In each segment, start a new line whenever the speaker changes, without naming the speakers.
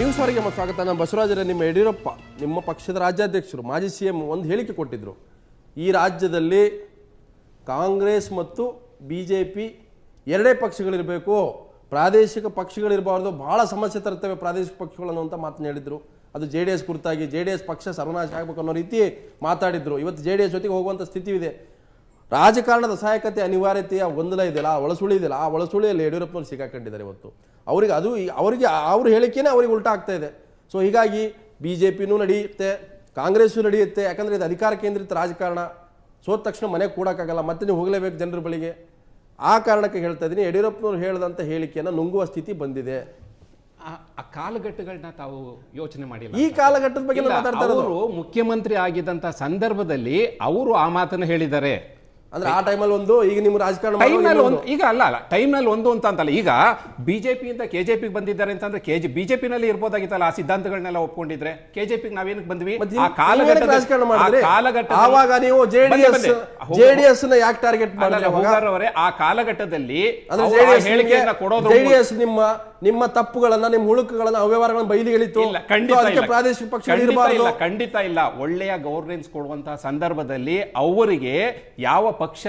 ನ್ಯೂಸ್ವರೆಗೆ ಸ್ವಾಗತ. ನಾನು ಬಸವರಾಜರ. ನಿಮ್ಮ ಯಡಿಯೂರಪ್ಪ ನಿಮ್ಮ ಪಕ್ಷದ ರಾಜ್ಯಾಧ್ಯಕ್ಷರು ಮಾಜಿ CM ಒಂದು ಹೇಳಿಕೆ ಕೊಟ್ಟಿದ್ದರು. ಈ ರಾಜ್ಯದಲ್ಲಿ ಕಾಂಗ್ರೆಸ್ ಮತ್ತು BJP ಎರಡೇ ಪಕ್ಷಗಳಿರಬೇಕು, ಪ್ರಾದೇಶಿಕ ಪಕ್ಷಗಳಿರಬಾರ್ದು, ಬಹಳ ಸಮಸ್ಯೆ ತರ್ತವೆ ಪ್ರಾದೇಶಿಕ ಪಕ್ಷಗಳನ್ನು ಅಂತ ಮಾತನ್ನು ಹೇಳಿದರು. ಅದು JDS ಕುರಿತಾಗಿ. JDS ಪಕ್ಷ ಸರ್ವನಾಶ ಆಗಬೇಕು ಅನ್ನೋ ರೀತಿ ಮಾತಾಡಿದ್ರು. ಇವತ್ತು JDS ಜೊತೆಗೆ ಹೋಗುವಂಥ ಸ್ಥಿತಿ ಇದೆ. ರಾಜಕಾರಣದ ಸಹಾಯಕತೆ ಅನಿವಾರ್ಯತೆಯ ಗೊಂದಲ ಇದೆಯಲ್ಲ, ಆ ಒಳಸುಳಿ ಇದೆಯಲ್ಲ, ಆ ಒಳಸುಳಿಯಲ್ಲಿ ಯಡಿಯೂರಪ್ಪನವರು ಸಿಕ್ಕಾಕೊಂಡಿದ್ದಾರೆ ಇವತ್ತು. ಅವರಿಗೆ ಅವ್ರ ಹೇಳಿಕೆನೇ ಅವ್ರಿಗೆ ಉಲ್ಟಾ ಆಗ್ತಾ ಇದೆ. ಸೊ ಹೀಗಾಗಿ BJPನೂ ನಡೆಯುತ್ತೆ, ಕಾಂಗ್ರೆಸ್ಸು ನಡೆಯುತ್ತೆ. ಯಾಕಂದರೆ ಇದು ಅಧಿಕಾರ ಕೇಂದ್ರಿತ ರಾಜಕಾರಣ. ಸೋತ ತಕ್ಷಣ ಮನೆಗೆ ಕೂಡಕ್ಕಾಗಲ್ಲ, ಮತ್ತೆ ನೀವು ಹೋಗಲೇಬೇಕು ಜನರ ಬಳಿಗೆ. ಆ ಕಾರಣಕ್ಕೆ ಹೇಳ್ತಾ ಇದ್ದೀನಿ, ಯಡಿಯೂರಪ್ಪನವರು ಹೇಳಿದಂಥ ಹೇಳಿಕೆಯನ್ನು ನುಂಗುವ ಸ್ಥಿತಿ ಬಂದಿದೆ.
ಆ ಕಾಲಘಟ್ಟಗಳನ್ನ ತಾವು ಯೋಚನೆ ಮಾಡಿಲ್ಲ.
ಈ ಕಾಲಘಟ್ಟದ ಬಗ್ಗೆ ಮಾತಾಡ್ತಾ ಇರೋದು.
ಅವರು ಮುಖ್ಯಮಂತ್ರಿ ಆಗಿದ್ದಂತ ಸಂದರ್ಭದಲ್ಲಿ ಅವರು ಆ ಮಾತನ್ನು ಹೇಳಿದ್ದಾರೆ.
ಅಂದ್ರೆ ಆ ಟೈಮಲ್ಲಿ ಒಂದು, ಈಗ ನಿಮ್ಮ ರಾಜಕಾರಣ
ಈಗ ಅಲ್ಲ ಟೈಮ್ನಲ್ಲಿ ಒಂದು ಅಂತ ಅಂತಲ್ಲ. ಈಗ ಬಿಜೆಪಿ ಅಂತ KJP ಬಂದಿದ್ದಾರೆ ಅಂತಂದ್ರೆ BJP ನಲ್ಲಿ ಇರ್ಬೋದಾಗಿತ್ತಲ್ಲ ಆ ಸಿದ್ಧಾಂತಗಳನ್ನೆಲ್ಲ ಒಪ್ಕೊಂಡಿದ್ರೆ. KJP ನಾವೇನಕ್ಕೆ ಬಂದ್ವಿ? ಆ ಕಾಲಘಟ್ಟದಲ್ಲಿ ಹೇಳಿಕೆಯನ್ನ ಕೊಡೋದು,
ನಿಮ್ಮ ತಪ್ಪುಗಳನ್ನ, ನಿಮ್ಮ ಹುಳುಕುಗಳನ್ನ, ಅವ್ಯವಹಾರಗಳನ್ನ ಬಯಲಿಗೆಳಿತು. ಪ್ರಾದೇಶಿಕ ಪಕ್ಷ
ಖಂಡಿತ ಇಲ್ಲ. ಒಳ್ಳೆಯ ಗವರ್ನೆನ್ಸ್ ಕೊಡುವಂತಹ ಸಂದರ್ಭದಲ್ಲಿ ಅವರಿಗೆ ಯಾವ ಪಕ್ಷ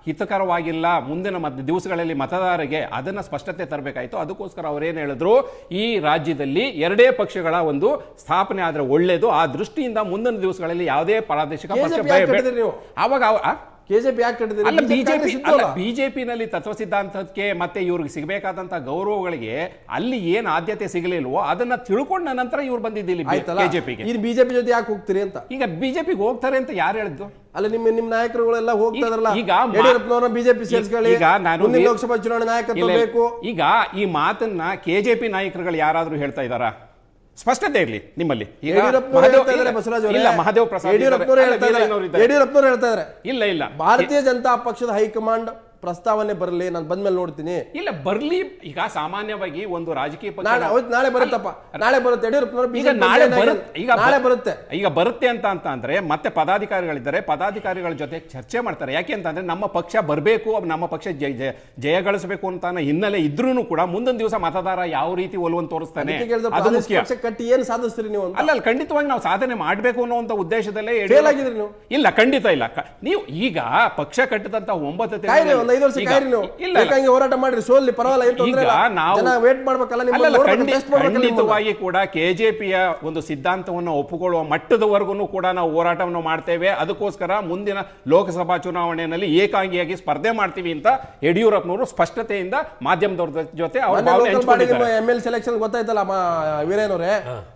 ಹಿತಕರವಾಗಿಲ್ಲ ಮುಂದಿನ ದಿವಸಗಳಲ್ಲಿ ಮತದಾರರಿಗೆ ಅದನ್ನ ಸ್ಪಷ್ಟತೆ ತರಬೇಕಾಯ್ತು. ಅದಕ್ಕೋಸ್ಕರ ಅವರೇನು ಹೇಳಿದ್ರು, ಈ ರಾಜ್ಯದಲ್ಲಿ ಎರಡೇ ಪಕ್ಷಗಳ ಒಂದು ಸ್ಥಾಪನೆ ಆದ್ರೆ ಒಳ್ಳೇದು. ಆ ದೃಷ್ಟಿಯಿಂದ ಮುಂದಿನ ದಿವಸಗಳಲ್ಲಿ ಯಾವುದೇ ಪ್ರಾದೇಶಿಕ ಪಕ್ಷ ಅವಾಗ
KJP ಯಾಕೆ
BJP ನಲ್ಲಿ ತತ್ವ ಸಿದ್ಧಾಂತಕ್ಕೆ ಮತ್ತೆ ಇವ್ರಿಗೆ ಸಿಗಬೇಕಾದಂತ ಗೌರವಗಳಿಗೆ ಅಲ್ಲಿ ಏನ್ ಆದ್ಯತೆ ಸಿಗಲಿಲ್ವೋ ಅದನ್ನ ತಿಳ್ಕೊಂಡ ನಂತರ ಇವ್ರು ಬಂದಿದ್ದಿಲ್ಲ KJPಗೆ.
BJP ಜೊತೆ ಯಾಕೆ ಹೋಗ್ತೀರಿ ಅಂತ.
ಈಗ BJPಗೆ ಹೋಗ್ತಾರೆ ಅಂತ ಯಾರು ಹೇಳಿದ್ದು?
ಅಲ್ಲ, ನಿಮ್ಮ ನಾಯಕರುಗಳೆಲ್ಲ ಹೋಗ್ತಾ ಇದ್ರಲ್ಲ. ಈಗ ಯಡಿಯೂರಪ್ಪನವರ BJP ಸೇರಿಸ್ಕೊಳ್ಳಿ, ಮುಂದಿನ ಲೋಕಸಭಾ ಚುನಾವಣೆ ನಾಯಕತ್ವ ಬೇಕು.
ಈಗ ಈ ಮಾತನ್ನ KJP ನಾಯಕರುಗಳು ಯಾರಾದ್ರೂ ಹೇಳ್ತಾ ಇದ್ದಾರಾ? ಸ್ಪಷ್ಟತೆ ಇರಲಿ ನಿಮ್ಮಲ್ಲಿ. ಮಹದೇವ್ ಪ್ರಸಾದ್
ಯಡಿಯೂರಪ್ಪನವರು ಹೇಳ್ತಾ ಇದ್ದಾರೆ. ಇಲ್ಲ, ಭಾರತೀಯ ಜನತಾ ಪಕ್ಷದ ಹೈಕಮಾಂಡ್ ಪ್ರಸ್ತಾವನೆ ಬರಲಿ, ನಾನು ಬಂದ್ಮೇಲೆ ನೋಡ್ತೀನಿ.
ಇಲ್ಲ ಬರ್ಲಿ. ಈಗ ಸಾಮಾನ್ಯವಾಗಿ ಒಂದು ರಾಜಕೀಯ ಪಕ್ಷ
ನಾಳೆ ಬರುತ್ತಪ್ಪ, ನಾಳೆ ಬರುತ್ತೆ. ಯಡಿಯೂರಪ್ಪನವರು ನಾಳೆ ಬರುತ್ತೆ.
ಈಗ ಬರುತ್ತೆ ಅಂತ ಅಂದ್ರೆ ಮತ್ತೆ ಪದಾಧಿಕಾರಿಗಳಿದ್ದಾರೆ, ಪದಾಧಿಕಾರಿಗಳ ಜೊತೆ ಚರ್ಚೆ ಮಾಡ್ತಾರೆ. ಯಾಕೆ ಅಂತಂದ್ರೆ ನಮ್ಮ ಪಕ್ಷ ಬರಬೇಕು, ನಮ್ಮ ಪಕ್ಷ ಜಯ ಗಳಿಸಬೇಕು ಅಂತ ಹಿನ್ನೆಲೆ ಇದ್ರೂ ಕೂಡ ಮುಂದಿನ ದಿವಸ ಮತದಾರ ಯಾವ ರೀತಿ ಒಲವನ್ನು ತೋರಿಸ್ತಾನೆ ಅದು ಮುಖ್ಯ.
ಕಟ್ಟಿ ಏನು ಸಾಧಿಸ್ತೀರಿ ನೀವು?
ಅಲ್ಲ, ಖಂಡಿತವಾಗಿ ನಾವು ಸಾಧನೆ ಮಾಡಬೇಕು ಅನ್ನುವಂತ ಉದ್ದೇಶದಲ್ಲೇ ಇಲ್ಲ. ಖಂಡಿತ ಇಲ್ಲ. ನೀವು ಈಗ ಪಕ್ಷ ಕಟ್ಟಿದಂತ 9
ತಿಂಗಳು ಹೋರಾಟ ಮಾಡ್ರಿ, ಸೋಲ್ಲಿ
ಖಂಡಿತವಾಗಿ ಕೂಡ KJPಯ ಒಂದು ಸಿದ್ಧಾಂತವನ್ನು ಒಪ್ಪಿಕೊಳ್ಳುವ ಮಟ್ಟದವರೆಗೂ ಕೂಡ ನಾವು ಹೋರಾಟವನ್ನು ಮಾಡ್ತೇವೆ. ಅದಕ್ಕೋಸ್ಕರ ಮುಂದಿನ ಲೋಕಸಭಾ ಚುನಾವಣೆಯಲ್ಲಿ ಏಕಾಂಗಿಯಾಗಿ ಸ್ಪರ್ಧೆ ಮಾಡ್ತೀವಿ ಅಂತ ಯಡಿಯೂರಪ್ಪನವರು ಸ್ಪಷ್ಟತೆಯಿಂದ ಮಾಧ್ಯಮದವ್ರ ಜೊತೆ
ML ಸೆಲೆಕ್ಷನ್ ಗೊತ್ತಾಯ್ತಲ್ಲ ವೀರೇನವ್ರೆ,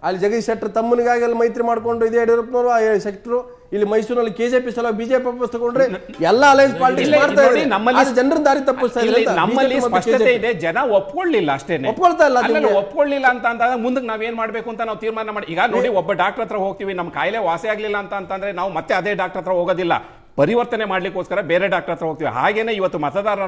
ಅಲ್ಲಿ ಜಗದೀಶ್ ಶೆಟ್ಟರ್ ತಮ್ಮನಿಗಾಗಿ ಅಲ್ಲಿ ಮೈತ್ರಿ ಮಾಡ್ಕೊಂಡು ಇದೆ ಯಡಿಯೂರಪ್ಪನವರು. ಶೆಟ್ಟರು ಇಲ್ಲಿ ಮೈಸೂರಿನಲ್ಲಿ KJP ಸಲ BJP ವಾಪಸ್ ತಗೊಂಡ್ರೆ ಎಲ್ಲ ಅಲೈನ್ಸ್ ಪಾಲಿಟಿಕ್ಸ್ ಮಾಡ್ತಾ ಇದ್ದಾರೆ. ನಮ್ಮಲ್ಲಿ ಜನರ ದಾರಿ ತಪ್ಪಿಸ್ತಾ ಇದ್ದಾರೆ.
ನಮ್ಮಲ್ಲಿ ಸ್ಪಷ್ಟತೆ ಇದೆ, ಜನ ಒಪ್ಕೊಳ್ಳಿಲ್ಲ ಅಷ್ಟೇನೆ.
ಒಪ್ಕೊಳ್ತಾ ಇಲ್ಲ.
ಒಪ್ಕೊಳ್ಳಿಲ್ಲ ಅಂತ ಮುಂದಕ್ಕೆ ನಾವೇನ್ ಮಾಡ್ಬೇಕು ಅಂತ ನಾವು ತೀರ್ಮಾನ ಮಾಡಿ. ಈಗ ನೋಡಿ, ಒಬ್ಬ ಡಾಕ್ಟರ್ ಹತ್ರ ಹೋಗ್ತೀವಿ, ನಮ್ಮ ಕಾಯಿಲೆ ವಾಸಿ ಆಗ್ಲಿಲ್ಲ ಅಂತಂದ್ರೆ ನಾವು ಮತ್ತೆ ಅದೇ ಡಾಕ್ಟರ್ ಹತ್ರ ಹೋಗೋದಿಲ್ಲ, ಪರಿವರ್ತನೆ ಮಾಡ್ಲಿಕ್ಕೋಸ್ಕರ ಬೇರೆ ಡಾಕ್ಟರ್ ಹತ್ರ ಹೋಗ್ತೀವಿ. ಹಾಗೇನೆ ಇವತ್ತು ಮತದಾರರ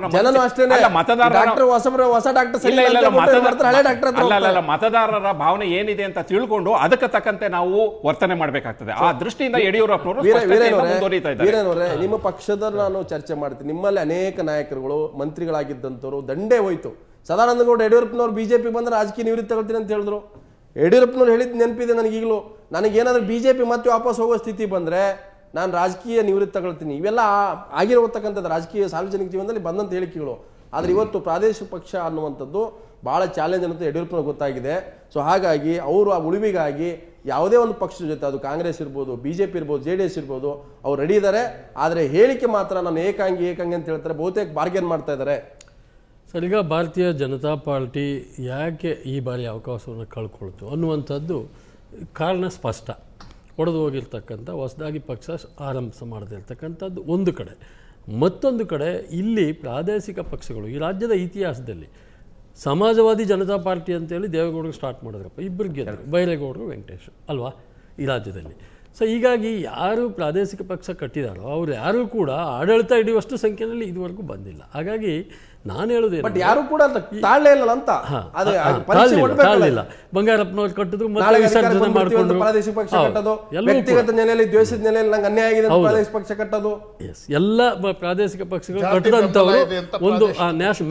ಭಾವನೆ ಏನಿದೆ ಅಂತ ತಿಳ್ಕೊಂಡು ಅದಕ್ಕೆ ತಕ್ಕಂತೆ ನಾವು ವರ್ತನೆ ಮಾಡಬೇಕಾಗ್ತದೆ. ಆ ದೃಷ್ಟಿಯಿಂದ ಯಡಿಯೂರಪ್ಪನವರು
ನಿಮ್ಮ ಪಕ್ಷದ ನಾನು ಚರ್ಚೆ ಮಾಡ್ತೀನಿ. ನಿಮ್ಮಲ್ಲಿ ಅನೇಕ ನಾಯಕರುಗಳು ಮಂತ್ರಿಗಳಾಗಿದ್ದಂಥವ್ರು ದಂಡೇ ಹೋಯ್ತು. ಸದಾನಂದ ಗೌಡ ಯಡಿಯೂರಪ್ಪನವ್ರು BJP ಬಂದ್ರೆ ರಾಜಕೀಯ ನಿವೃತ್ತಿ ತಗೊಳ್ತೀನಿ ಅಂತ ಹೇಳಿದ್ರು. ಯಡಿಯೂರಪ್ಪನವ್ರು ಹೇಳಿದ್ ನೆನಪಿದೆ ನನಗೀಗಲೂ. ನನಗೇನಾದ್ರೂ BJP ಮತ್ತೆ ವಾಪಸ್ ಹೋಗೋ ಸ್ಥಿತಿ ಬಂದ್ರೆ ನಾನು ರಾಜಕೀಯ ನಿವೃತ್ತಿ ತಗೊಳ್ತೀನಿ. ಇವೆಲ್ಲ ಆಗಿರತಕ್ಕಂಥದ್ದು ರಾಜಕೀಯ ಸಾರ್ವಜನಿಕ ಜೀವನದಲ್ಲಿ ಬಂದಂಥ ಹೇಳಿಕೆಗಳು. ಆದರೆ ಇವತ್ತು ಪ್ರಾದೇಶಿಕ ಪಕ್ಷ ಅನ್ನುವಂಥದ್ದು ಭಾಳ ಚಾಲೆಂಜ್ ಅನ್ನೋದು ಯಡಿಯೂರಪ್ಪನ ಗೊತ್ತಾಗಿದೆ. ಸೊ ಹಾಗಾಗಿ ಅವರು ಆ ಉಳಿವಿಗಾಗಿ ಯಾವುದೇ ಒಂದು ಪಕ್ಷದ ಜೊತೆ, ಅದು ಕಾಂಗ್ರೆಸ್ ಇರ್ಬೋದು, BJP ಇರ್ಬೋದು, JDS ಇರ್ಬೋದು, ಅವ್ರು ರೆಡಿ ಇದ್ದಾರೆ. ಆದರೆ ಹೇಳಿಕೆ ಮಾತ್ರ ನಾನು ಏಕಾಂಗಿ ಅಂತ ಹೇಳ್ತಾರೆ. ಬಹುತೇಕ ಬಾರ್ಗೇನ್ ಮಾಡ್ತಾ ಇದ್ದಾರೆ.
ಸರ್, ಈಗ ಭಾರತೀಯ ಜನತಾ ಪಾರ್ಟಿ ಯಾಕೆ ಈ ಬಾರಿ ಅವಕಾಶವನ್ನು ಕಳ್ಕೊಳ್ತು ಅನ್ನುವಂಥದ್ದು ಕಾರಣ ಸ್ಪಷ್ಟ. ಒಡೆದು ಹೋಗಿರ್ತಕ್ಕಂಥ ಹೊಸದಾಗಿ ಪಕ್ಷ ಆರಂಭ ಮಾಡದಿರ್ತಕ್ಕಂಥದ್ದು ಒಂದು ಕಡೆ. ಮತ್ತೊಂದು ಕಡೆ ಇಲ್ಲಿ ಪ್ರಾದೇಶಿಕ ಪಕ್ಷಗಳು ಈ ರಾಜ್ಯದ ಇತಿಹಾಸದಲ್ಲಿ ಸಮಾಜವಾದಿ ಜನತಾ ಪಾರ್ಟಿ ಅಂತೇಳಿ ದೇವೇಗೌಡರು ಸ್ಟಾರ್ಟ್ ಮಾಡಿದ್ರಪ್ಪ, ಇಬ್ಬರು ಗೆದ್ದರು, ಬೈರೇಗೌಡರು ವೆಂಕಟೇಶ್ ಅಲ್ವಾ ಈ ರಾಜ್ಯದಲ್ಲಿ. ಸೊ ಹೀಗಾಗಿ ಯಾರು ಪ್ರಾದೇಶಿಕ ಪಕ್ಷ ಕಟ್ಟಿದಾರೋ ಅವ್ರು ಯಾರೂ ಕೂಡ ಆಡಳಿತ ಹಿಡಿಯುವಷ್ಟು ಸಂಖ್ಯೆಯಲ್ಲಿ ಇದುವರೆಗೂ ಬಂದಿಲ್ಲ. ಹಾಗಾಗಿ ನಾನು ಹೇಳೋದೇನು,
ಬಟ್ ಯಾರು ಕೂಡ ತಾಳ್ಲೇ ಇಲ್ಲ ಅಂತ ಅದು ಪರೀಕ್ಷೆ
ತಾಳಿಲ್ಲ. ಬಂಗಾರಪ್ಪನವ್ರು ಕಟ್ಟಿದ್ರು ಮತ್ತೆ ವಿಸರ್ಜನೆ ಮಾಡಿಕೊಂಡು
ಪ್ರಾದೇಶಿಕ ಪಕ್ಷ ಕಟ್ಟೋದು, ವ್ಯಕ್ತಿಗತ ನೆಲೆಯಲ್ಲಿ ದ್ವೇಷದ ನೆಲೆಯಲ್ಲಿ ನಂಗೆ ಅನ್ಯಾಯ ಆಗಿದೆ ಅಂತ ಪ್ರಾದೇಶಿಕ ಪಕ್ಷ ಕಟ್ಟೋದು,
ಎಲ್ಲ ಪ್ರಾದೇಶಿಕ ಪಕ್ಷಗಳು ಕಟ್ಟದಂಥವರು ಒಂದು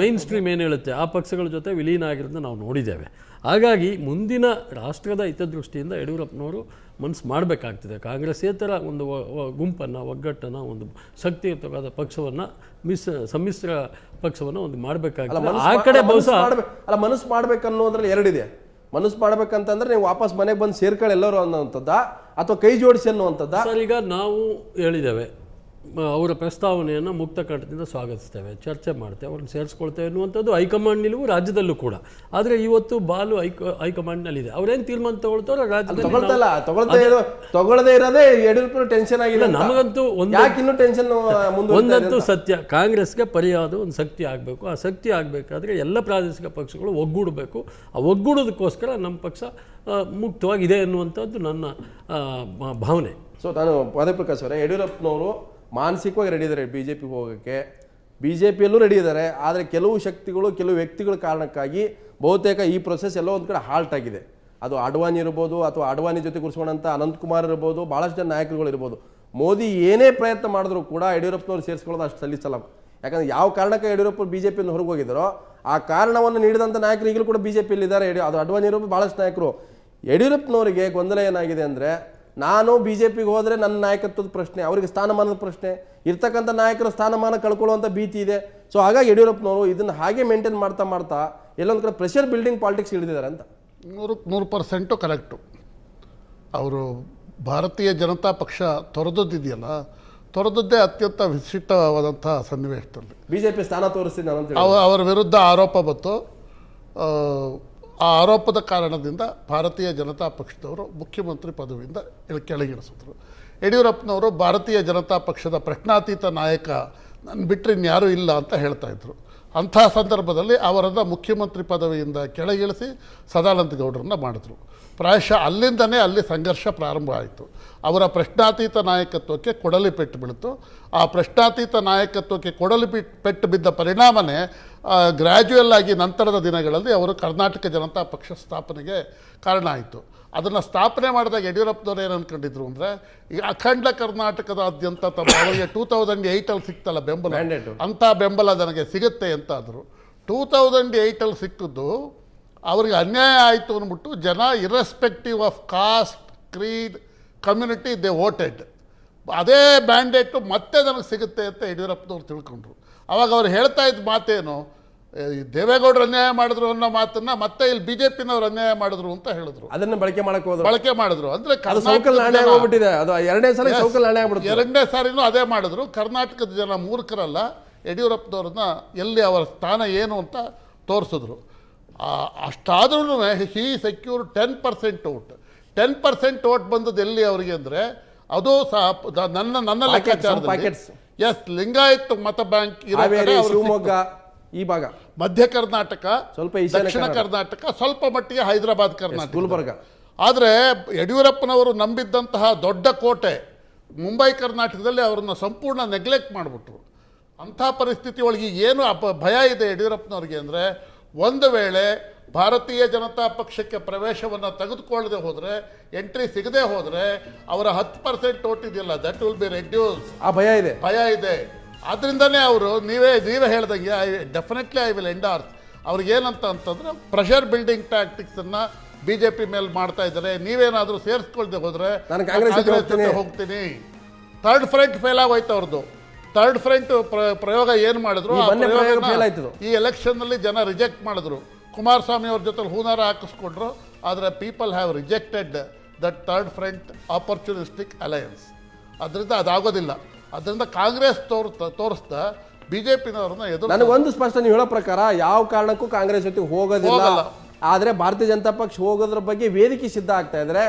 ಮೈನ್ ಸ್ಟ್ರೀಮ್ ಏನು ಹೇಳುತ್ತೆ ಆ ಪಕ್ಷಗಳ ಜೊತೆ ವಿಲೀನ ಆಗಿರೋದನ್ನ ನಾವು ನೋಡಿದ್ದೇವೆ. ಹಾಗಾಗಿ ಮುಂದಿನ ರಾಷ್ಟ್ರದ ಹಿತದೃಷ್ಟಿಯಿಂದ ಯಡಿಯೂರಪ್ಪನವರು ಮನಸ್ಸು ಮಾಡಬೇಕಾಗ್ತದೆ. ಕಾಂಗ್ರೆಸ್ಸೇತರ ಒಂದು ಗುಂಪನ್ನು, ಒಗ್ಗಟ್ಟನ್ನು, ಒಂದು ಶಕ್ತಿಯುತವಾದ ಪಕ್ಷವನ್ನು ಸಮ್ಮಿಶ್ರ ಪಕ್ಷವನ್ನು ಒಂದು ಮಾಡಬೇಕಾಗ್ತದೆ. ಆ ಕಡೆ ಬಹುಶಃ
ಮನಸ್ಸು ಮಾಡ್ಬೇಕನ್ನೋದ್ರಲ್ಲಿ ಎರಡಿದೆ. ಮನಸ್ಸು ಮಾಡ್ಬೇಕಂತಂದ್ರೆ ನೀವು ವಾಪಸ್ ಮನೆಗೆ ಬಂದು ಸೇರ್ಕೊಳ್ಳಿ ಎಲ್ಲರೂ ಅನ್ನೋಂಥದ್ದ ಅಥವಾ ಕೈ ಜೋಡಿಸಿ ಅನ್ನುವಂಥದ್ದ.
ಸರ್, ಈಗ ನಾವು ಹೇಳಿದ್ದೇವೆ ಅವರ ಪ್ರಸ್ತಾವನೆಯನ್ನು ಮುಕ್ತ ಕಂಠದಿಂದ ಸ್ವಾಗತಿಸ್ತೇವೆ, ಚರ್ಚೆ ಮಾಡ್ತೇವೆ, ಅವ್ರನ್ನ ಸೇರಿಸ್ಕೊಳ್ತೇವೆ ಅನ್ನುವಂಥದ್ದು ಹೈಕಮಾಂಡ್ ನಿಲುವು ರಾಜ್ಯದಲ್ಲೂ ಕೂಡ. ಆದರೆ ಇವತ್ತು ಬಾಲು ಹೈಕಮಾಂಡ್ನಲ್ಲಿದೆ. ಅವ್ರೇನು ತೀರ್ಮಾನ ತಗೊಳ್ತಾರೋ ರಾಜ್ಯದಲ್ಲಿ
ತಗೊಳ್ಳದೇ ಇರೋದೇ ಯಡಿಯೂರಪ್ಪ ಟೆನ್ಷನ್ ಆಗಿಲ್ಲ.
ನಮಗಂತೂ
ಇನ್ನೂ ಟೆನ್ಷನ್
ಒಂದಂತೂ ಸತ್ಯ, ಕಾಂಗ್ರೆಸ್ಗೆ ಪರಿಯಾದ ಒಂದು ಶಕ್ತಿ ಆಗಬೇಕು. ಆ ಶಕ್ತಿ ಆಗಬೇಕಾದ್ರೆ ಎಲ್ಲ ಪ್ರಾದೇಶಿಕ ಪಕ್ಷಗಳು ಒಗ್ಗೂಡಬೇಕು. ಆ ಒಗ್ಗೂಡೋದಕ್ಕೋಸ್ಕರ ನಮ್ಮ ಪಕ್ಷ ಮುಕ್ತವಾಗಿದೆ ಅನ್ನುವಂಥದ್ದು ನನ್ನ ಭಾವನೆ.
ಸೊ ನಾನು ಪದೇ ಪ್ರಕಾಶ್ ಅವರೇ, ಯಡಿಯೂರಪ್ಪನವರು ಮಾನಸಿಕವಾಗಿ ರೆಡಿ ಇದ್ದಾರೆ ಬಿಜೆಪಿಗೆ ಹೋಗೋಕ್ಕೆ, ಬಿಜೆಪಿಯಲ್ಲೂ ರೆಡಿ ಇದ್ದಾರೆ. ಆದರೆ ಕೆಲವು ಶಕ್ತಿಗಳು, ಕೆಲವು ವ್ಯಕ್ತಿಗಳ ಕಾರಣಕ್ಕಾಗಿ ಬಹುತೇಕ ಈ ಪ್ರೊಸೆಸ್ ಎಲ್ಲೋ ಒಂದು ಕಡೆ ಹಾಲ್ಟ್ ಆಗಿದೆ. ಅದು ಅಡ್ವಾಣಿ ಇರ್ಬೋದು, ಅಥವಾ ಅಡ್ವಾಣಿ ಜೊತೆ ಕೂರಿಸ್ಕೊಂಡಂಥ ಅನಂತಕುಮಾರ್ ಇರ್ಬೋದು, ಭಾಳಷ್ಟು ಜನ ನಾಯಕರುಗಳು ಇರ್ಬೋದು. ಮೋದಿ ಏನೇ ಪ್ರಯತ್ನ ಮಾಡಿದ್ರು ಕೂಡ ಯಡಿಯೂರಪ್ಪನವ್ರು ಸೇರಿಸ್ಕೊಳ್ಳೋದು ಅಷ್ಟು ಸಲ್ಲಿಸಲ್ಲ. ಯಾಕಂದ್ರೆ ಯಾವ ಕಾರಣಕ್ಕೆ ಯಡಿಯೂರಪ್ಪ ಬಿಜೆಪಿಯಿಂದ ಹೊರಗೆ ಹೋಗಿದ್ದಾರೋ ಆ ಕಾರಣವನ್ನು ನೀಡಿದಂಥ ನಾಯಕರು ಈಗಲೂ ಕೂಡ ಬಿಜೆಪಿಯಲ್ಲಿ ಇದ್ದಾರೆ. ಅದು ಅಡ್ವಾಣಿ ಇರ್ಬೋದು, ಭಾಳಷ್ಟು ನಾಯಕರು. ಯಡಿಯೂರಪ್ಪನವರಿಗೆ ಗೊಂದಲ ಏನಾಗಿದೆ ಅಂದರೆ, ನಾನು ಬಿಜೆಪಿಗೆ ಹೋದರೆ ನನ್ನ ನಾಯಕತ್ವದ ಪ್ರಶ್ನೆ, ಅವರಿಗೆ ಸ್ಥಾನಮಾನದ ಪ್ರಶ್ನೆ, ಇರ್ತಕ್ಕಂಥ ನಾಯಕರ ಸ್ಥಾನಮಾನ ಕಳ್ಕೊಳ್ಳುವಂಥ ಭೀತಿ ಇದೆ. ಸೊ ಹಾಗಾಗಿ ಯಡಿಯೂರಪ್ಪನವರು ಇದನ್ನು ಹಾಗೆ ಮೇಂಟೈನ್ ಮಾಡ್ತಾ ಎಲ್ಲೊಂದು ಕಡೆ ಪ್ರೆಷರ್ ಬಿಲ್ಡಿಂಗ್ ಪಾಲಿಟಿಕ್ಸ್ ಹಿಡಿದಿದ್ದಾರೆ ಅಂತ.
100% ಕರೆಕ್ಟು. ಅವರು ಭಾರತೀಯ ಜನತಾ ಪಕ್ಷ ತೊರೆದಿದೆಯಲ್ಲ, ತೊರೆದದ್ದೇ ಅತ್ಯಂತ ವಿಶಿಷ್ಟವಾದಂಥ ಸನ್ನಿವೇಶದಲ್ಲಿ
ಬಿಜೆಪಿ ಸ್ಥಾನ ತೋರಿಸ್ತೀನಿ ಅಂತ
ಅವರ ವಿರುದ್ಧ ಆರೋಪ ಬಂತು. ಆ ಆರೋಪದ ಕಾರಣದಿಂದ ಭಾರತೀಯ ಜನತಾ ಪಕ್ಷದವರು ಮುಖ್ಯಮಂತ್ರಿ ಪದವಿಯಿಂದ ಕೆಳಗಿಳಿಸಿದ್ರು. ಯಡಿಯೂರಪ್ಪನವರು ಭಾರತೀಯ ಜನತಾ ಪಕ್ಷದ ಪ್ರಶ್ನಾತೀತ ನಾಯಕ, ನನ್ನ ಬಿಟ್ಟರೆ ಇನ್ಯಾರೂ ಇಲ್ಲ ಅಂತ ಹೇಳ್ತಾ ಇದ್ರು. ಅಂಥ ಸಂದರ್ಭದಲ್ಲಿ ಅವರನ್ನು ಮುಖ್ಯಮಂತ್ರಿ ಪದವಿಯಿಂದ ಕೆಳಗಿಳಿಸಿ ಸದಾನಂದ ಗೌಡರನ್ನ ಮಾಡಿದ್ರು. ಪ್ರಾಯಶಃ ಅಲ್ಲಿಂದನೇ ಅಲ್ಲಿ ಸಂಘರ್ಷ ಪ್ರಾರಂಭ ಆಯಿತು. ಅವರ ಪ್ರಶ್ನಾತೀತ ನಾಯಕತ್ವಕ್ಕೆ ಕೊಡಲಿ ಪೆಟ್ಟು ಬೀಳಿತು. ಆ ಪ್ರಶ್ನಾತೀತ ನಾಯಕತ್ವಕ್ಕೆ ಕೊಡಲಿ ಪೆಟ್ಟು ಬಿದ್ದ ಪರಿಣಾಮನೇ ಗ್ರ್ಯಾಜುಯಲ್ ಆಗಿ ನಂತರದ ದಿನಗಳಲ್ಲಿ ಅವರು ಕರ್ನಾಟಕ ಜನತಾ ಪಕ್ಷ ಸ್ಥಾಪನೆಗೆ ಕಾರಣ ಆಯಿತು. ಅದನ್ನು ಸ್ಥಾಪನೆ ಮಾಡಿದಾಗ ಯಡಿಯೂರಪ್ಪನವ್ರು ಏನು ಅಂದ್ಕೊಂಡಿದ್ರು ಅಂದರೆ, ಈ ಅಖಂಡ ಕರ್ನಾಟಕದಾದ್ಯಂತ ತಮ್ಮ ಅವರಿಗೆ 2008 ಸಿಕ್ತಲ್ಲ ಬೆಂಬಲ, ಅಂಥ ಬೆಂಬಲ ನನಗೆ ಸಿಗುತ್ತೆ ಅಂತ ಆದರು. 2008 ಸಿಕ್ಕಿದ್ದು ಅವ್ರಿಗೆ ಅನ್ಯಾಯ ಆಯಿತು ಅಂದ್ಬಿಟ್ಟು ಜನ irrespective of cost, Creed, community they voted. ಅದೇ ಮ್ಯಾಂಡೇಟು ಮತ್ತೆ ನನಗೆ ಸಿಗುತ್ತೆ ಅಂತ ಯಡಿಯೂರಪ್ಪನವ್ರು ತಿಳ್ಕೊಂಡ್ರು. ಅವಾಗ ಅವ್ರು ಹೇಳ್ತಾ ಇದ್ದ ಮಾತೇನು, ದೇವೇಗೌಡರು ಅನ್ಯಾಯ ಮಾಡಿದ್ರು ಅನ್ನೋ ಮಾತನ್ನ ಮತ್ತೆ ಇಲ್ಲಿ ಬಿಜೆಪಿನವ್ರು ಅನ್ಯಾಯ ಮಾಡಿದ್ರು ಅಂತ ಹೇಳಿದ್ರು.
ಅದನ್ನ ಬಳಕೆ
ಮಾಡಿದ್ರು. ಅಂದ್ರೆ
ಎರಡನೇ
ಸಾರಿನೂ ಅದೇ ಮಾಡಿದ್ರು. ಕರ್ನಾಟಕದ ಜನ ಮೂರ್ಖರಲ್ಲ, ಯಡಿಯೂರಪ್ಪನವ್ರನ್ನ ಎಲ್ಲಿ ಅವರ ಸ್ಥಾನ ಏನು ಅಂತ ತೋರಿಸಿದ್ರು. ಅಷ್ಟಾದ್ರೂ ಹಿ ಸೆಕ್ಯೂರ್ 10% ಓಟ್. 10% ಓಟ್ ಬಂದದ್ದು ಎಲ್ಲಿ ಅವರಿಗೆ ಅಂದರೆ, ಅದು ಸಹ ನನ್ನ ಲೆಕ್ಕಾಚಾರದಲ್ಲಿ ಎಸ್ ಲಿಂಗಾಯತ್ ಮತ ಬ್ಯಾಂಕ್
ಶಿವಮೊಗ್ಗ, ಈ ಭಾಗ,
ಮಧ್ಯ ಕರ್ನಾಟಕ, ಸ್ವಲ್ಪ ದಕ್ಷಿಣ ಕರ್ನಾಟಕ, ಸ್ವಲ್ಪ ಮಟ್ಟಿಗೆ ಹೈದರಾಬಾದ್, ಕರ್ನಾಟಕ,
ಗುಲ್ಬರ್ಗ.
ಆದರೆ ಯಡಿಯೂರಪ್ಪನವರು ನಂಬಿದ್ದಂತಹ ದೊಡ್ಡ ಕೋಟೆ ಮುಂಬೈ ಕರ್ನಾಟಕದಲ್ಲಿ ಅವರನ್ನು ಸಂಪೂರ್ಣ ನೆಗ್ಲೆಕ್ಟ್ ಮಾಡಿಬಿಟ್ರು. ಅಂಥ ಪರಿಸ್ಥಿತಿ ಒಳಗೆ ಏನು ಭಯ ಇದೆ ಯಡಿಯೂರಪ್ಪನವ್ರಿಗೆ ಅಂದರೆ, ಒಂದು ವೇಳೆ ಭಾರತೀಯ ಜನತಾ ಪಕ್ಷಕ್ಕೆ ಪ್ರವೇಶವನ್ನು ತೆಗೆದುಕೊಳ್ಳದೆ ಹೋದರೆ, ಎಂಟ್ರಿ ಸಿಗದೆ ಹೋದರೆ ಅವರ 10% ಓಟ್ ಇದೆಯಲ್ಲ, ದಟ್ ವಿಲ್ ಬಿ ರೆಡ್ಯೂಸ್.
ಆ ಭಯ ಇದೆ.
ಆದ್ದರಿಂದನೇ ಅವರು ನೀವೇ ಹೇಳ್ದಂಗೆ ಡೆಫಿನೆಟ್ಲಿ ಐ ವಿಲ್ ಎಂಡಾರ್ಸ್. ಅವ್ರಿಗೇನಂತ ಅಂತಂದ್ರೆ, ಪ್ರೆಷರ್ ಬಿಲ್ಡಿಂಗ್ ಟ್ಯಾಕ್ಟಿಕ್ಸನ್ನು ಬಿಜೆಪಿ ಮೇಲೆ ಮಾಡ್ತಾ ಇದ್ದಾರೆ. ನೀವೇನಾದರೂ ಸೇರಿಸ್ಕೊಳ್ದೆ ಹೋದರೆ ಕಾಂಗ್ರೆಸ್ ಜೊತೆ ಹೋಗ್ತೀನಿ. ಥರ್ಡ್ ಫ್ರಂಟ್ ಫೇಲ್ ಆಗೋಯ್ತು ಅವ್ರದ್ದು. ಥರ್ಡ್ ಫ್ರಂಟ್ ಪ್ರಯೋಗ ಏನು ಮಾಡಿದ್ರು, ಈ ಎಲೆಕ್ಷನ್ನಲ್ಲಿ ಜನ ರಿಜೆಕ್ಟ್ ಮಾಡಿದ್ರು. ಕುಮಾರಸ್ವಾಮಿ ಅವ್ರ ಜೊತೆ ಹೂನಾರ ಹಾಕಿಸ್ಕೊಂಡ್ರು. ಆದರೆ people have rejected that third front opportunistic alliance. ಅದರಿಂದ ಅದಾಗೋದಿಲ್ಲ. ಅದರಿಂದ ಕಾಂಗ್ರೆಸ್ ತೋರಿಸ್ತಾ ಬಿಜೆಪಿನವ್ರನ್ನ ಎದುರು.
ನನಗೊಂದು ಸ್ಪಷ್ಟ, ನೀವು ಹೇಳೋ ಪ್ರಕಾರ ಯಾವ ಕಾರಣಕ್ಕೂ ಕಾಂಗ್ರೆಸ್ ಜೊತೆ ಹೋಗೋದಿಲ್ಲ. ಆದ್ರೆ ಭಾರತೀಯ ಜನತಾ ಪಕ್ಷ ಹೋಗೋದ್ರ ಬಗ್ಗೆ ವೇದಿಕೆ ಸಿದ್ಧ ಆಗ್ತಾ ಇದ್ರೆ,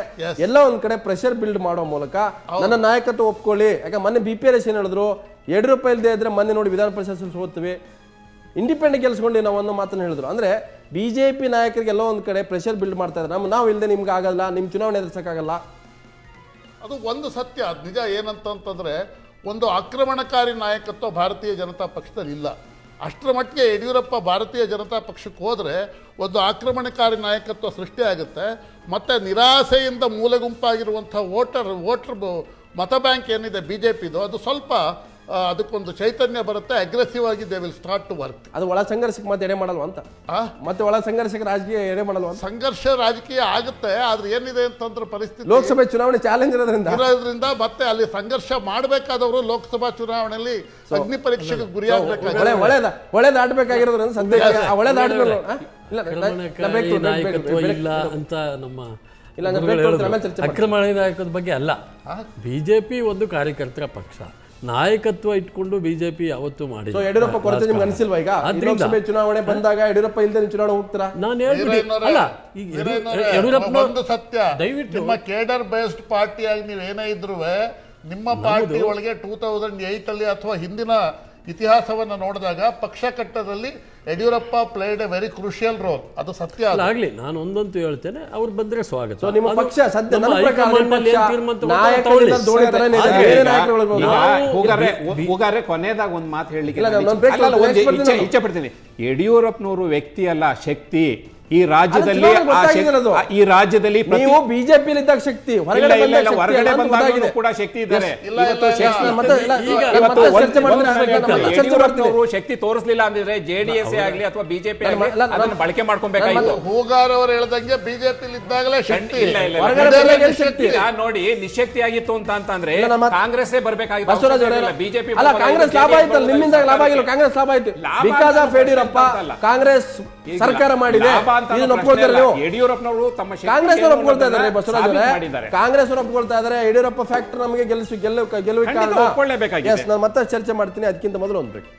ಎಲ್ಲ ಒಂದ್ ಕಡೆ ಪ್ರೆಷರ್ ಬಿಲ್ಡ್ ಮಾಡೋ ಮೂಲಕ ನನ್ನ ನಾಯಕತ್ವ ಒಪ್ಕೊಳ್ಳಿ. ಯಾಕೆ ಮೊನ್ನೆ BPRS ಏನ್ ಹೇಳಿದ್ರು, ಯಡಿಯೂರಪ್ಪ ಇಲ್ಲದೆ ಇದ್ರೆ ಮೊನ್ನೆ ನೋಡಿ ವಿಧಾನ ಪರಿಷತ್ ಹೋಗ್ತೀವಿ, ಇಂಡಿಪೆಂಡೆಂಟ್ ಗೆಲ್ಸ್ಕೊಂಡು ನಾವು ಅನ್ನೋ ಮಾತನ್ನು ಹೇಳಿದ್ರು. ಅಂದ್ರೆ ಬಿಜೆಪಿ ನಾಯಕರಿಗೆ ಎಲ್ಲ ಒಂದ್ ಕಡೆ ಪ್ರೆಷರ್ ಬಿಲ್ಡ್ ಮಾಡ್ತಾ ಇದ್ದಾರೆ. ನಾವು ಇಲ್ಲದೆ ನಿಮ್ಗೆ ಆಗಲ್ಲ, ನಿಮ್ ಚುನಾವಣೆ ಎದುರಿಸಕ್ಕಾಗಲ್ಲ.
ಅದು ಒಂದು ಸತ್ಯ, ಅದು ನಿಜ. ಏನಂತಂತಂದರೆ ಒಂದು ಆಕ್ರಮಣಕಾರಿ ನಾಯಕತ್ವ ಭಾರತೀಯ ಜನತಾ ಪಕ್ಷದಲ್ಲಿ ಇಲ್ಲ. ಅಷ್ಟರ ಮಟ್ಟಿಗೆ ಯಡಿಯೂರಪ್ಪ ಭಾರತೀಯ ಜನತಾ ಪಕ್ಷಕ್ಕೆ ಹೋದರೆ ಒಂದು ಆಕ್ರಮಣಕಾರಿ ನಾಯಕತ್ವ ಸೃಷ್ಟಿಯಾಗುತ್ತೆ. ಮತ್ತು ನಿರಾಸೆಯಿಂದ ಮೂಲೆಗುಂಪಾಗಿರುವಂಥ ವೋಟರ್ ಮತ ಬ್ಯಾಂಕ್ ಏನಿದೆ ಬಿ ಜೆ ಪಿದು, ಅದು ಸ್ವಲ್ಪ ಅದಕ್ಕೊಂದು ಚೈತನ್ಯ ಬರುತ್ತೆ. ಅಗ್ರೆಸಿವ್ ಆಗಿ they will start to work.
ಅದು ಒಳ ಸಂಘರ್ಷಕ್ಕೆ ಮತ್ತೆ ಎಡೆ ಮಾಡಲ್ವ ಅಂತ, ಮತ್ತೆ ಒಳ ಸಂಘರ್ಷಕ್ಕೆ ರಾಜಕೀಯ ಎಡೆ ಮಾಡಲ್ವ ಅಂತ.
ಸಂಘರ್ಷ ರಾಜಕೀಯ ಆಗುತ್ತೆ, ಆದ್ರೆ ಏನಿದೆ ಅಂತಂದ್ರೆ ಪರಿಸ್ಥಿತಿ
ಲೋಕಸಭೆ ಚುನಾವಣೆ ಚಾಲೆಂಜ್
ಇರೋದ್ರಿಂದ ಮತ್ತೆ ಅಲ್ಲಿ ಸಂಘರ್ಷ ಮಾಡಬೇಕಾದವರು ಲೋಕಸಭಾ ಚುನಾವಣೆಯಲ್ಲಿ ಅಗ್ನಿ ಪರೀಕ್ಷೆಗೆ ಗುರಿಯಾಗಬೇಕಾಗಿದೆ.
ಒಳ್ಳೆದಾಡ್ಬೇಕಾಗಿರೋದ್ರಿಂದ ಸದ್ಯಕ್ಕೆ ಒಳ್ಳೆದಾಡ್ಮೇಲೆ
ನಾಯಕತ್ವ ಇಲ್ಲ ಅಂತ ನಮ್ಮ ಅಕ್ರಮಣ ನಾಯಕತ್ವದ ಬಗ್ಗೆ ಅಲ್ಲ. ಬಿಜೆಪಿ ಒಂದು ಕಾರ್ಯಕರ್ತರ ಪಕ್ಷ, ನಾಯಕತ್ವ ಇಟ್ಕೊಂಡು ಬಿಜೆಪಿ ಯಾವತ್ತೂ ಮಾಡಿ.
ಯಡಿಯೂರಪ್ಪ ಕೊರತೆ ನಿಮ್ಗೆ ಅನಿಸಿಲ್ವಾ? ಈಗ ಲೋಕಸಭೆ ಚುನಾವಣೆ ಬಂದಾಗ ಯಡಿಯೂರಪ್ಪ ಇಲ್ಲದೆ ಚುನಾವಣೆ ಹೋಗ್ತೀರಾ?
ನಾನು ಹೇಳ್ಬಿಡಿ ಯಡಿಯೂರಪ್ಪ
ಒಂದು ಸತ್ಯ, ದಯವಿಟ್ಟು ನಿಮ್ಮ ಕೇಡರ್ ಬೇಸ್ಡ್ ಪಾರ್ಟಿಯಾಗಿ ನೀವೇನೇ ಇದ್ರು ನಿಮ್ಮ ಪಾರ್ಟಿ ಒಳಗೆ 2008 ಅಲ್ಲಿ ಅಥವಾ ಹಿಂದಿನ ಇತಿಹಾಸವನ್ನು ನೋಡಿದಾಗ ಪಕ್ಷ ಕಟ್ಟದಲ್ಲಿ Yediyurappa played a very crucial role. ಅದು ಸತ್ಯ.
ಆಗ್ಲಿ, ನಾನು ಒಂದಂತೂ ಹೇಳ್ತೇನೆ, ಅವ್ರು ಬಂದ್ರೆ ಸ್ವಾಗತ.
ನಿಮ್ಮ ಪಕ್ಷ ಸದ್ಯ
ಕೊನೆಯದಾಗ ಒಂದು ಮಾತು ಹೇಳಲಿಕ್ಕೆ ಇಚ್ಛೆ ಪಡ್ತೀನಿ. ಯಡಿಯೂರಪ್ಪನವರು ವ್ಯಕ್ತಿ ಅಲ್ಲ, ಶಕ್ತಿ. ಈ ರಾಜ್ಯದಲ್ಲಿ
ನೀವು ಬಿಜೆಪಿ ಇದ್ದಾಗ ಶಕ್ತಿ,
ಹೊರಗಡೆ ಬಂದಾಗ ಕೂಡ ಶಕ್ತಿ ಇದ್ದಾರೆ. ಯಡಿಯೂರಪ್ಪನವರು ಶಕ್ತಿ ತೋರಿಸಲಿಲ್ಲ ಅಂದಿದ್ರೆ ಜೆಡಿಎಸ್ ಆಗ್ಲಿ ಅಥವಾ ಬಿಜೆಪಿ ಅದನ್ನು ಬಳಕೆ ಮಾಡ್ಕೊಬೇಕಾಗಿತ್ತು.
ಹೂಗಾರ್ ಅವರು ಹೇಳ್ದಂಗೆ ಬಿಜೆಪಿ ಇದ್ದಾಗಲೇ ಶಕ್ತಿ
ನೋಡಿ ನಿಶಕ್ತಿಯಾಗಿತ್ತು ಅಂತಂದ್ರೆ ಕಾಂಗ್ರೆಸ್ ಬರ್ಬೇಕಾಗಿತ್ತು. ಬಿಜೆಪಿ
ಕಾಂಗ್ರೆಸ್ ಲಾಭ ಆಯ್ತಲ್ಲ, ನಿಮ್ಮಿಂದ ಲಾಭ ಆಗಿಲ್ಲ, ಕಾಂಗ್ರೆಸ್ ಲಾಭ ಆಯ್ತು. ಬಿಕಾಸ್ ಆಫ್ ಯಡಿಯೂರಪ್ಪ ಕಾಂಗ್ರೆಸ್ ಸರ್ಕಾರ ಮಾಡಿದೆ.
ಯಡಿಯೂರಪ್ಪನವರು ತಮ್ಮ
ಕಾಂಗ್ರೆಸ್ ಒಪ್ಕೊಳ್ತಾ ಇದ್ದಾರೆ, ಬಸವರಾಜ್ ಕಾಂಗ್ರೆಸ್ ಒಪ್ಕೊಳ್ತಾ ಇದ್ದಾರೆ. ಯಡಿಯೂರಪ್ಪ ಫ್ಯಾಕ್ಟರ್ ನಮಗೆ ಗೆಲುವಿಗೆ ಕಾರಣ. ನಾನು ಮತ್ತೆ ಚರ್ಚೆ ಮಾಡ್ತೀನಿ, ಅದಕ್ಕಿಂತ ಮೊದಲು ಒಂದು ಬ್ರೇಕ್.